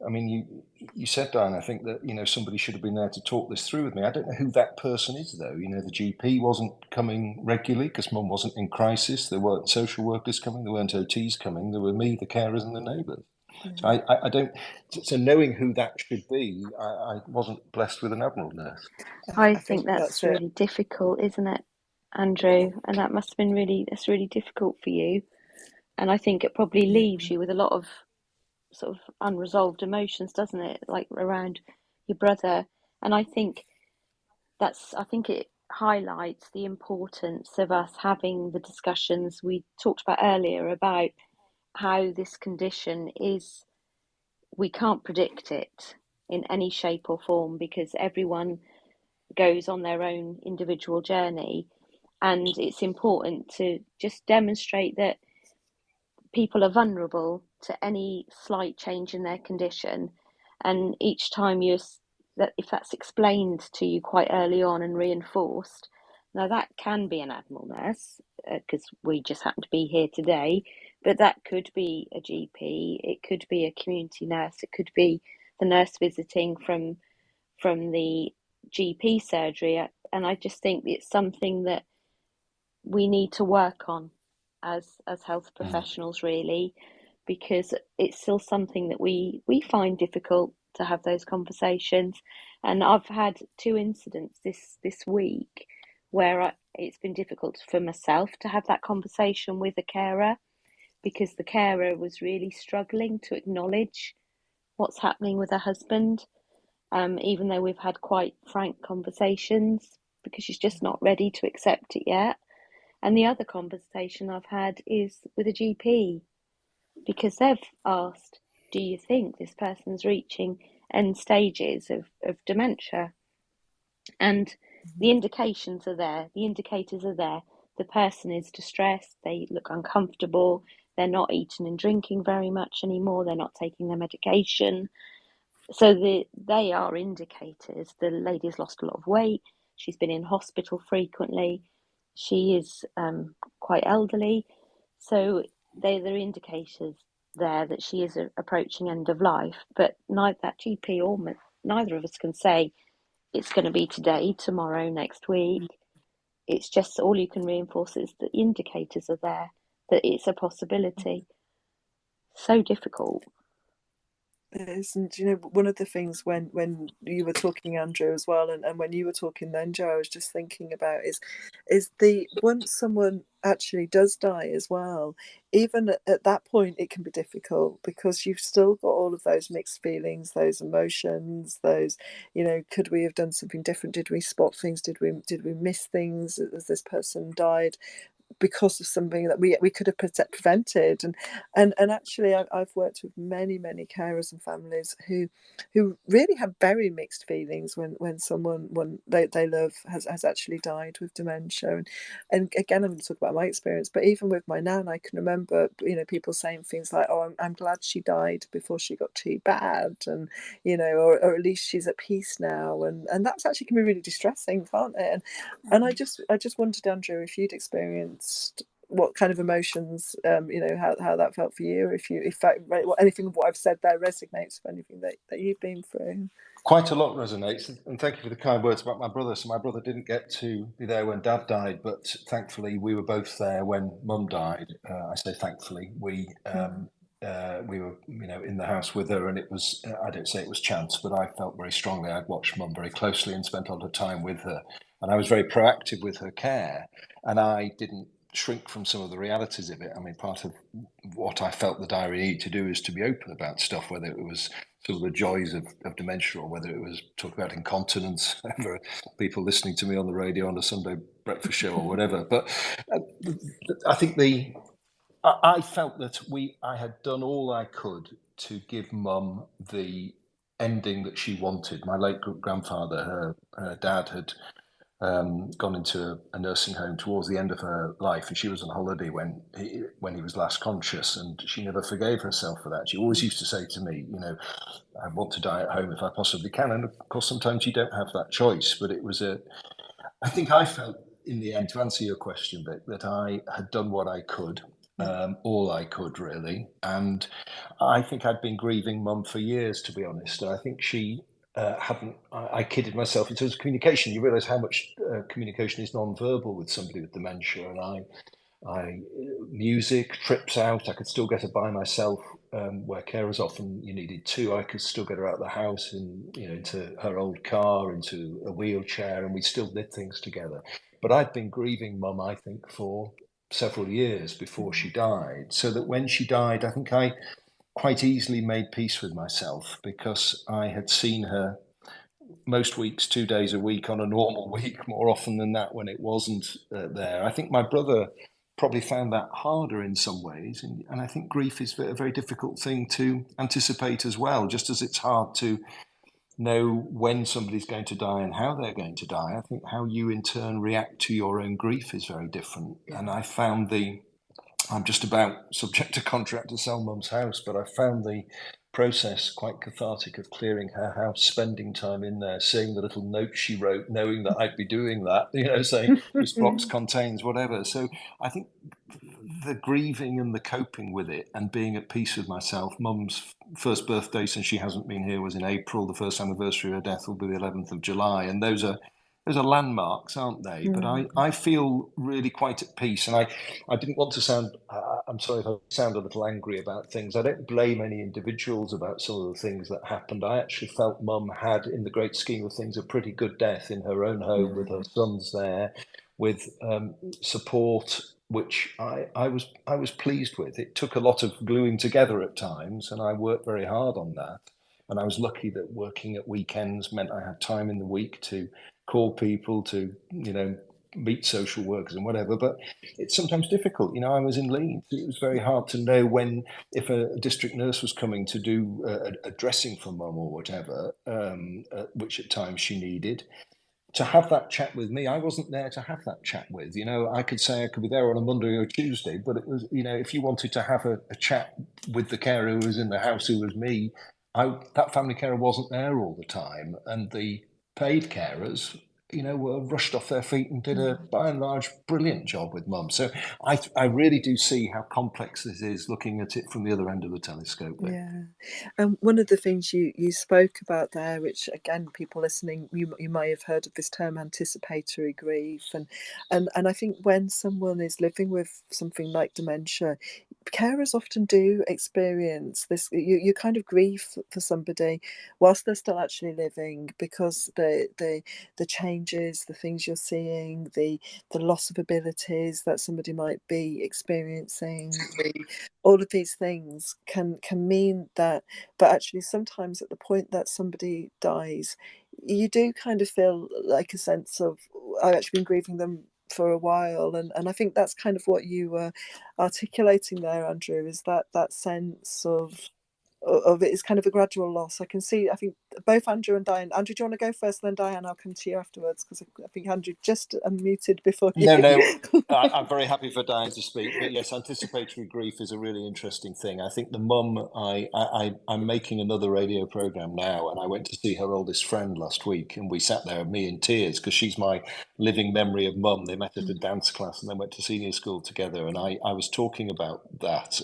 I mean, you said, Diane, I think that, somebody should have been there to talk this through with me. I don't know who that person is, though. The GP wasn't coming regularly because Mum wasn't in crisis. There weren't social workers coming. There weren't OTs coming. There were me, the carers and the neighbours. So I don't... So knowing who that should be, I wasn't blessed with an Admiral nurse. I think that's really difficult, isn't it, Andrew? And that must have been that's really difficult for you. And I think it probably leaves you with a lot of sort of unresolved emotions, doesn't it, like around your brother? And I think it highlights the importance of us having the discussions we talked about earlier about how this condition is, we can't predict it in any shape or form because everyone goes on their own individual journey, and it's important to just demonstrate that people are vulnerable to any slight change in their condition, and each time if that's explained to you quite early on and reinforced, now that can be an Admiral nurse because we just happen to be here today, but that could be a GP, it could be a community nurse, it could be the nurse visiting from the GP surgery, and I just think it's something that we need to work on as health professionals, really, because it's still something that we find difficult to have those conversations. And I've had 2 incidents this week where it's been difficult for myself to have that conversation with a carer because the carer was really struggling to acknowledge what's happening with her husband, even though we've had quite frank conversations, because she's just not ready to accept it yet. And the other conversation I've had is with a GP, because they've asked, do you think this person's reaching end stages of dementia? And the indications are there, the indicators are there. The person is distressed, they look uncomfortable, They're not eating and drinking very much anymore. They're not taking their medication. So they are indicators. The lady's lost a lot of weight. She's been in hospital frequently. She is quite elderly. So they're indicators there that she is approaching end of life. But neither that GP or neither of us can say it's going to be today, tomorrow, next week. It's just all you can reinforce is the indicators are there, that it's a possibility. So difficult. It is, and one of the things when you were talking, Andrew, as well, and when you were talking then, Joe, I was just thinking about is the once someone actually does die as well, even at that point it can be difficult because you've still got all of those mixed feelings, those emotions, those, could we have done something different? Did we spot things? Did we miss things as this person died? Because of something that we could have prevented, and actually I've worked with many carers and families who really have very mixed feelings when someone they love has actually died with dementia, and again I'm going to talk about my experience, but even with my nan I can remember people saying things like, oh, I'm glad she died before she got too bad, and or at least she's at peace now, and that's actually can be really distressing, can't it? And I just wondered, Andrew, if you'd experienced what kind of emotions, how that felt for you, if anything of what I've said there resonates with anything that you've been through. Quite a lot resonates, and thank you for the kind words about my brother. So my brother didn't get to be there when Dad died, but thankfully we were both there when Mum died. I say thankfully, we were, in the house with her, and it was, I don't say it was chance, but I felt very strongly. I'd watched Mum very closely and spent a lot of time with her, and I was very proactive with her care, and I didn't shrink from some of the realities of it. I mean, part of what I felt the diary needed to do is to be open about stuff, whether it was sort of the joys of dementia or whether it was talk about incontinence for people listening to me on the radio on a Sunday breakfast show or whatever. But I think I felt that I had done all I could to give Mum the ending that she wanted. My late grandfather, her dad, had gone into a nursing home towards the end of her life, and she was on holiday when he was last conscious, and she never forgave herself for that. She always used to say to me, I want to die at home if I possibly can, and of course sometimes you don't have that choice, but it was I think I felt in the end, to answer your question, Vic, that I had done what I could, all I could really, and I think I'd been grieving Mum for years, to be honest, and I think she hadn't. I kidded myself in terms of communication. You realise how much communication is non-verbal with somebody with dementia, and music, trips out. I could still get her by myself, where carers often you needed two. I could still get her out of the house and into her old car, into a wheelchair, and we still did things together. But I'd been grieving Mum, I think, for several years before she died, so that when she died, I think I quite easily made peace with myself because I had seen her most weeks, 2 days a week on a normal week, more often than that when it wasn't there. I think my brother probably found that harder in some ways, and I think grief is a very difficult thing to anticipate as well, just as it's hard to know when somebody's going to die and how they're going to die. I think how you in turn react to your own grief is very different. And I found I'm just about subject to contract to sell Mum's house, but I found the process quite cathartic of clearing her house, spending time in there, seeing the little notes she wrote, knowing that I'd be doing that, saying this box contains whatever. So I think the grieving and the coping with it and being at peace with myself. Mum's first birthday since she hasn't been here was in April. The first anniversary of her death will be the 11th of July. And those are landmarks, aren't they? But I feel really quite at peace. And I didn't want to sound, I'm sorry if I sound a little angry about things. I don't blame any individuals about some of the things that happened. I actually felt Mum had, in the great scheme of things, a pretty good death in her own home with her sons there, with support, which I was pleased with. It took a lot of gluing together at times, and I worked very hard on that. And I was lucky that working at weekends meant I had time in the week to call people, to meet social workers and whatever. But it's sometimes difficult. I was in Leeds. It was very hard to know if a district nurse was coming to do a dressing for Mum or whatever, which at times she needed. to have that chat with me, I wasn't there to have that chat with. I could say I could be there on a Monday or a Tuesday, but it was, if you wanted to have a chat with the carer who was in the house, who was me, that family carer wasn't there all the time. And the paid carers, were rushed off their feet and did by and large, brilliant job with mum. So I really do see how complex this is, looking at it from the other end of the telescope. Yeah. And one of the things you spoke about there, which again, people listening, you may have heard of this term, anticipatory grief. And I think when someone is living with something like dementia, carers often do experience this. You kind of grieve for somebody whilst they're still actually living, because the changes, the things you're seeing, the loss of abilities that somebody might be experiencing, all of these things can mean that. But actually, sometimes at the point that somebody dies, you do kind of feel like a sense of, I've actually been grieving them for a while, and I think that's kind of what you were articulating there, Andrew, is that sense of it is kind of a gradual loss. I can see, I think both Andrew and Diane. Andrew, do you want to go first? Then Diane, I'll come to you afterwards, because I think Andrew just unmuted before you. No, I'm very happy for Diane to speak. But yes, anticipatory grief is a really interesting thing. I think the mum, I'm making another radio programme now, and I went to see her oldest friend last week, and we sat there, me in tears, because she's my living memory of mum. They met at a dance class and then went to senior school together, and I was talking about that.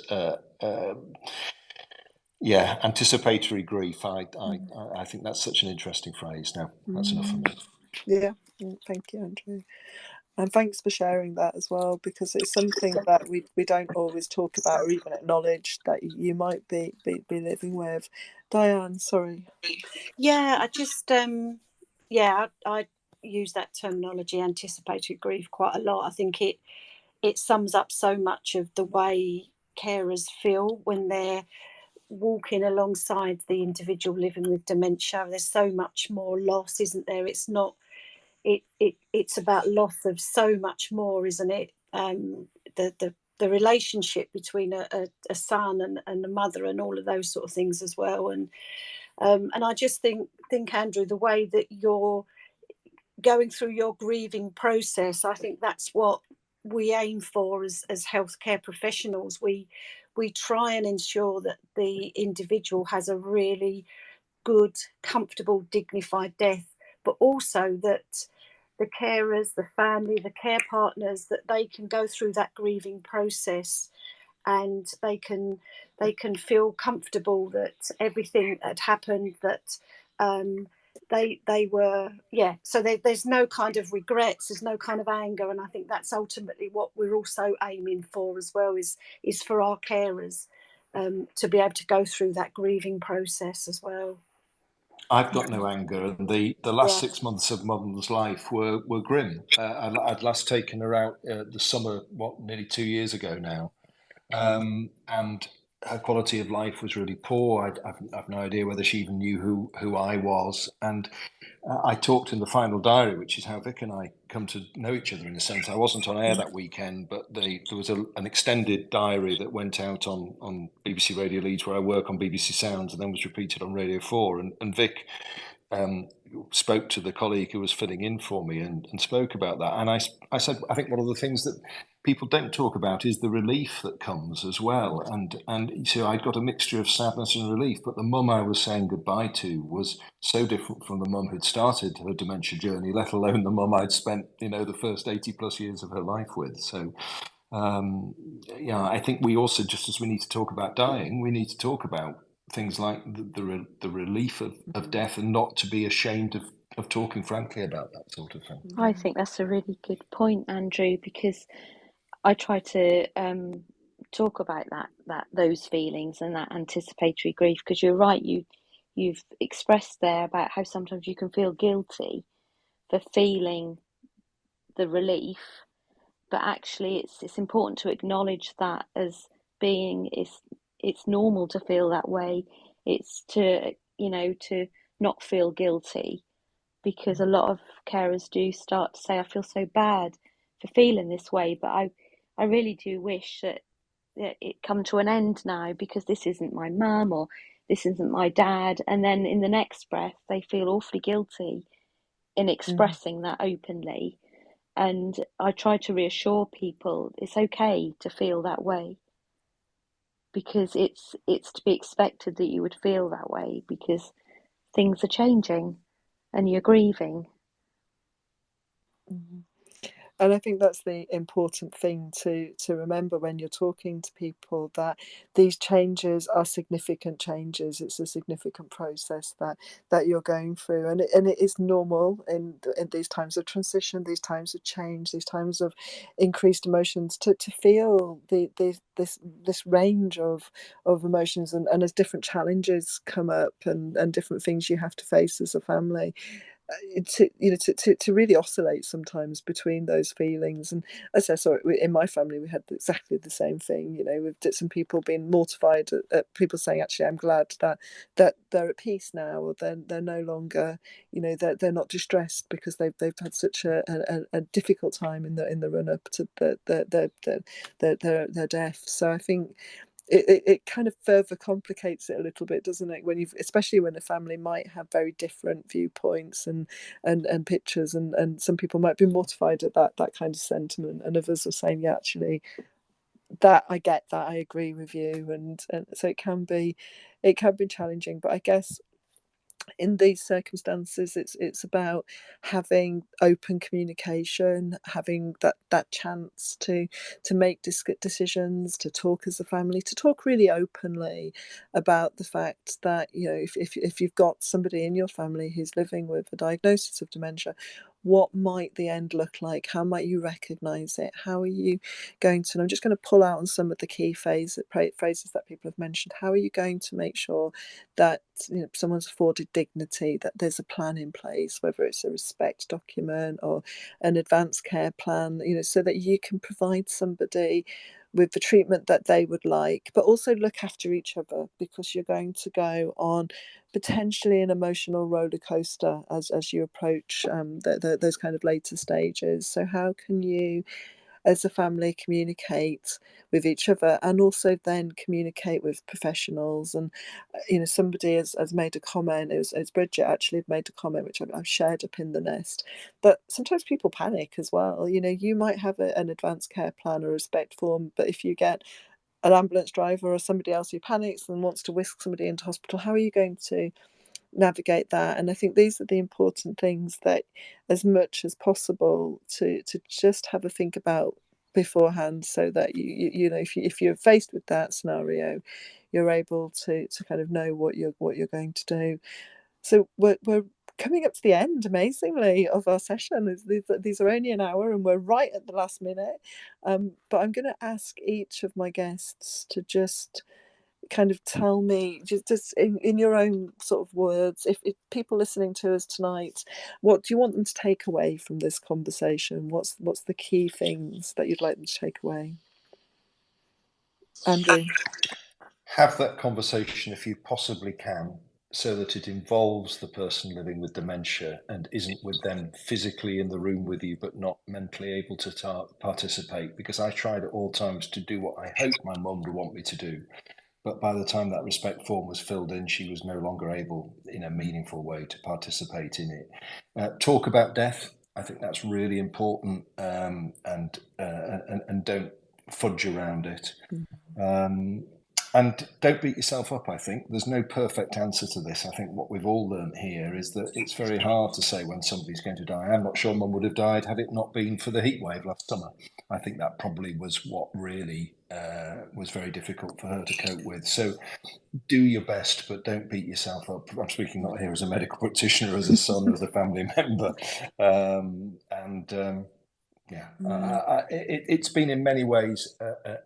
Yeah, anticipatory grief. I think that's such an interesting phrase. Now, that's enough for me. Yeah, thank you, Andrew. And thanks for sharing that as well, because it's something that we don't always talk about or even acknowledge that you might be living with. Diane, sorry. Yeah, I just I use that terminology, anticipatory grief, quite a lot. I think it sums up so much of the way carers feel when they're walking alongside the individual living with dementia. There's so much more loss, isn't there? It's not it's about loss of so much more, isn't it? The relationship between a son and a mother, and all of those sort of things as well. And I just think Andrew, the way that you're going through your grieving process, I think that's what we aim for as healthcare professionals. We try and ensure that the individual has a really good, comfortable, dignified death, but also that the carers, the family, the care partners, that they can go through that grieving process, and they can feel comfortable that everything had happened, that they were, so there's no kind of regrets, there's no kind of anger. And I think that's ultimately what we're also aiming for as well, is for our carers to be able to go through that grieving process as well. I've got no anger, and the last 6 months of mum's life were grim. I'd last taken her out the summer, nearly 2 years ago now, and her quality of life was really poor. I've no idea whether she even knew who I was, and I talked in the final diary, which is how Vic and I come to know each other in a sense. I wasn't on air that weekend, but there was an extended diary that went out on BBC Radio Leeds, where I work, on BBC Sounds, and then was repeated on Radio 4. And Vic spoke to the colleague who was filling in for me and spoke about that. And I said, I think one of the things that people don't talk about is the relief that comes as well. And so I'd got a mixture of sadness and relief, but the mum I was saying goodbye to was so different from the mum who'd started her dementia journey, let alone the mum I'd spent, the first 80 plus years of her life with. So, I think we also, just as we need to talk about dying, we need to talk about things like the relief of death, and not to be ashamed of talking frankly about that sort of thing. I think that's a really good point, Andrew, because I try to talk about those feelings and that anticipatory grief, because you're right, you've expressed there about how sometimes you can feel guilty for feeling the relief, but actually it's important to acknowledge that as being, it's normal to feel that way. It's to not feel guilty, because a lot of carers do start to say, I feel so bad for feeling this way, but I really do wish that it come to an end now, because this isn't my mum or this isn't my dad. And then in the next breath they feel awfully guilty in expressing that openly. And I try to reassure people it's okay to feel that way, because it's to be expected that you would feel that way, because things are changing and you're grieving. And I think that's the important thing to remember when you're talking to people, that these changes are significant changes. It's a significant process that you're going through, and it is normal in these times of transition, these times of change, these times of increased emotions, to feel this range of emotions, and as different challenges come up, and different things you have to face as a family. To really oscillate sometimes between those feelings. And as I saw it in my family, we had exactly the same thing. With some people being mortified at people saying, actually, I'm glad that they're at peace now, or they're no longer, they're not distressed because they've had such a difficult time in the run up to their death. So I think it kind of further complicates it a little bit, doesn't it? Especially when a family might have very different viewpoints and pictures, and some people might be mortified at that kind of sentiment, and others are saying, yeah, actually, that I get that, I agree with you, and so it can be challenging. But I guess in these circumstances, it's about having open communication, having that chance to make decisions, to talk as a family, to talk really openly about the fact that, if you've got somebody in your family who's living with a diagnosis of dementia, what might the end look like? How might you recognise it? How are you going to, and I'm just going to pull out on some of the key phrases that people have mentioned. How are you going to make sure that someone's afforded dignity, that there's a plan in place, whether it's a respect document or an advanced care plan, so that you can provide somebody with the treatment that they would like, but also look after each other, because you're going to go on potentially an emotional roller coaster as you approach those kind of later stages. So how can you, as a family, communicate with each other, and also then communicate with professionals? And somebody has made a comment, it was Bridget actually had made a comment, which I've shared up in the nest, that sometimes people panic as well. You might have an advanced care plan or respect form, but if you get an ambulance driver or somebody else who panics and wants to whisk somebody into hospital, how are you going to navigate that? And I think these are the important things that, as much as possible, to just have a think about beforehand, so that if you're faced with that scenario, you're able to kind of know what you're going to do. So we're coming up to the end, amazingly, of our session. These are only an hour, and we're right at the last minute. But I'm going to ask each of my guests to just kind of tell me, just in your own sort of words, if people listening to us tonight, what do you want them to take away from this conversation? What's the key things that you'd like them to take away? Andrew? Have that conversation if you possibly can, so that it involves the person living with dementia and isn't with them physically in the room with you, but not mentally able to participate. Because I tried at all times to do what I hoped my mum would want me to do. But by the time that respect form was filled in, she was no longer able in a meaningful way to participate in it. Talk about death. I think that's really important, and don't fudge around it. And don't beat yourself up, I think. There's no perfect answer to this. I think what we've all learned here is that it's very hard to say when somebody's going to die. I'm not sure Mum would have died had it not been for the heat wave last summer. I think that probably was what really was very difficult for her to cope with. So do your best, but don't beat yourself up. I'm speaking not here as a medical practitioner, as a son, as a family member. It's been in many ways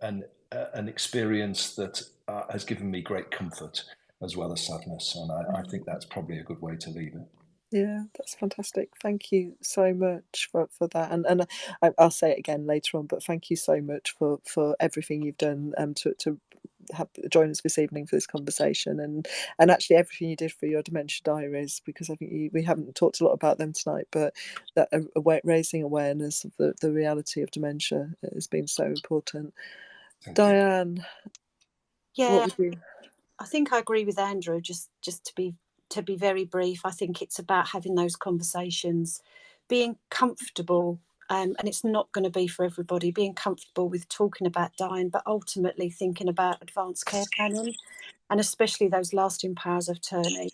an experience that has given me great comfort as well as sadness, and I think that's probably a good way to leave it. Yeah, that's fantastic. Thank you so much for that, and I'll say it again later on, but thank you so much for everything you've done to join us this evening for this conversation, and actually everything you did for your dementia diaries, because I think we haven't talked a lot about them tonight, but that raising awareness of the reality of dementia has been so important. Diane, yeah, what would you? I think I agree with Andrew, just to be to be very brief, I think it's about having those conversations, being comfortable, and it's not going to be for everybody, being comfortable with talking about dying, but ultimately thinking about advanced care planning, and especially those lasting powers of attorney.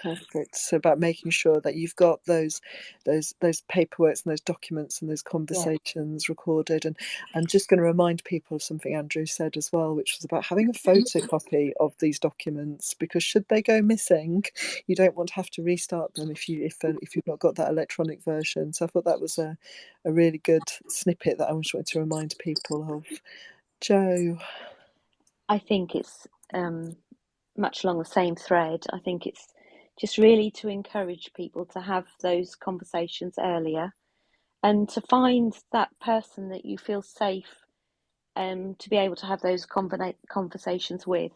Perfect. So about making sure that you've got those paperworks and those documents and those conversations recorded, and just going to remind people of something Andrew said as well, which was about having a photocopy of these documents, because should they go missing, you don't want to have to restart them if you've not got that electronic version. So I thought that was a really good snippet that I just wanted to remind people of. Jo? I think it's much along the same thread. I think it's just really to encourage people to have those conversations earlier, and to find that person that you feel safe to be able to have those conversations with.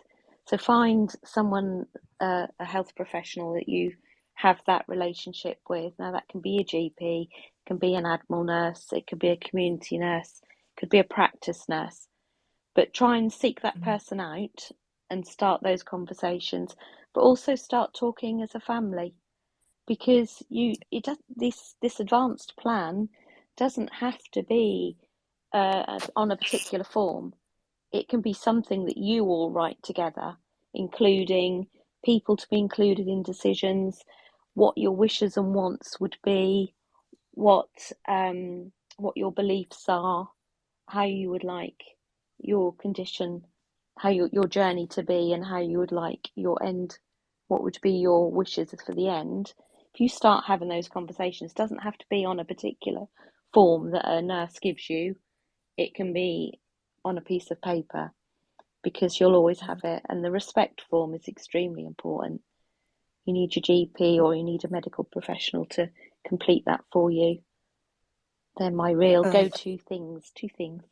So find someone, a health professional that you have that relationship with. Now that can be a GP, it can be an Admiral nurse, it could be a community nurse, it could be a practice nurse. But try and seek that person out and start those conversations, but also start talking as a family, because this advanced plan doesn't have to be on a particular form. It can be something that you all write together, including people to be included in decisions, what your wishes and wants would be, what your beliefs are, how you would like your condition, how your journey to be, and how you would like your end, what would be your wishes for the end. If you start having those conversations, it doesn't have to be on a particular form that a nurse gives you. It can be on a piece of paper, because you'll always have it. And the respect form is extremely important. You need your GP or you need a medical professional to complete that for you. They're my real go-to things, two things.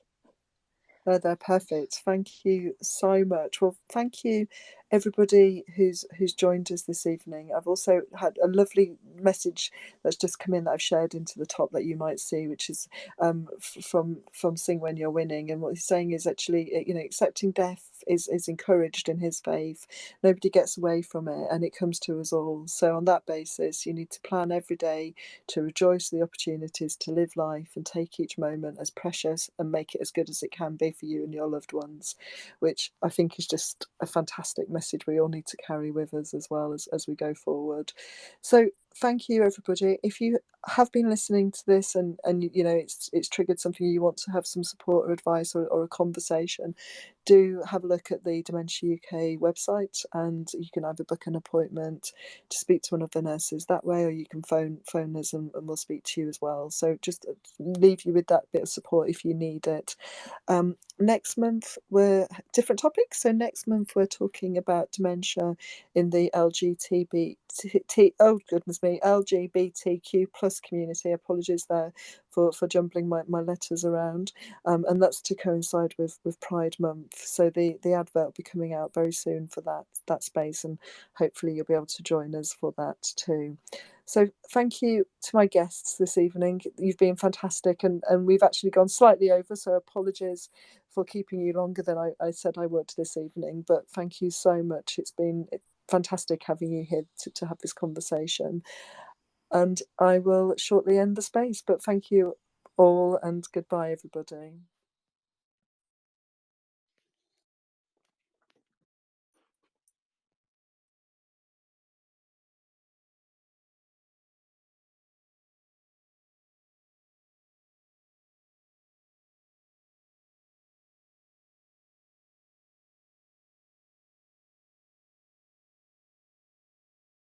They're perfect. Thank you so much. Well, thank you everybody who's joined us this evening. I've also had a lovely message that's just come in that I've shared into the top that you might see, which is from Sing When You're Winning. And what he's saying is actually, accepting death is encouraged in his faith. Nobody gets away from it, and it comes to us all. So on that basis, you need to plan every day to rejoice the opportunities to live life and take each moment as precious and make it as good as it can be for you and your loved ones, which I think is just a fantastic message we all need to carry with us as well as we go forward. So thank you everybody. If you have been listening to this and it's triggered something, you want to have some support or advice or a conversation, do have a look at the Dementia UK website, and you can either book an appointment to speak to one of the nurses that way, or you can phone us and we'll speak to you as well. So just leave you with that bit of support if you need it. Next month we're different topics. So next month we're talking about dementia in the LGBTQ plus community. Apologies there for jumbling my letters around, and that's to coincide with Pride Month. So the advert will be coming out very soon for that space, and hopefully you'll be able to join us for that too. So thank you to my guests this evening. You've been fantastic, and we've actually gone slightly over, so apologies for keeping you longer than I said I would this evening, but thank you so much. It's been fantastic having you here to have this conversation, and I will shortly end the space, but thank you all and goodbye everybody.